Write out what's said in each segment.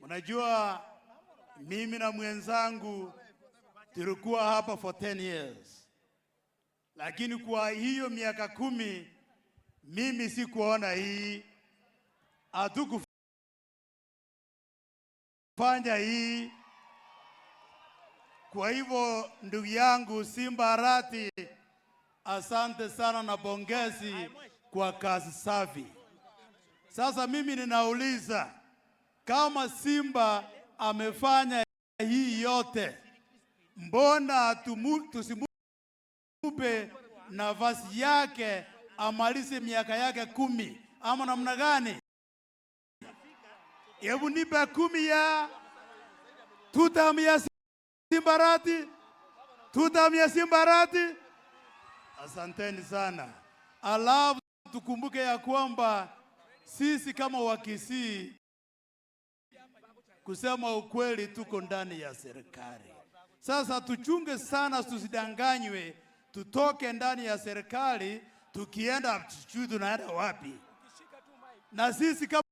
Unajua mimi na mwenzangu tulikuwa hapa for 10 years. Lakini kwa hiyo miaka 10 mimi sikuona hii. Hatukufanya hii. Kwa hivyo ndugu yangu Simba Arati, asante sana na pongezi kwa kazi safi. Sasa mimi ninauliza, kama Simba amefanya hii yote, mbona tusimupe nafasi yake amalize miaka yake 10 ama namna gani? Hebu nipe 10 ya tutamia Simba Arati, tutamia Simba Arati. Asanteni sana. Alafu tukumbuke ya kwamba sisi kama Wakisii, kusema ukweli, tuko ndani ya serikali. Sasa tuchunge sana tusidanganywe, tutoke ndani ya serikali tukienda tuchui tunaenda wapi. Na sisi kama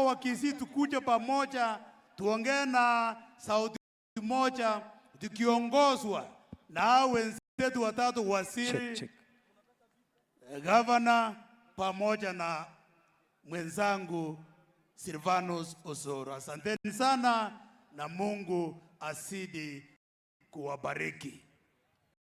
Wakisii tukuje pamoja, tuongee na sauti moja, tukiongozwa na wenzetu watatu, waziri, gavana pamoja na mwenzangu Silvanus Osoro. Asanteni sana na Mungu asidi kuwabariki.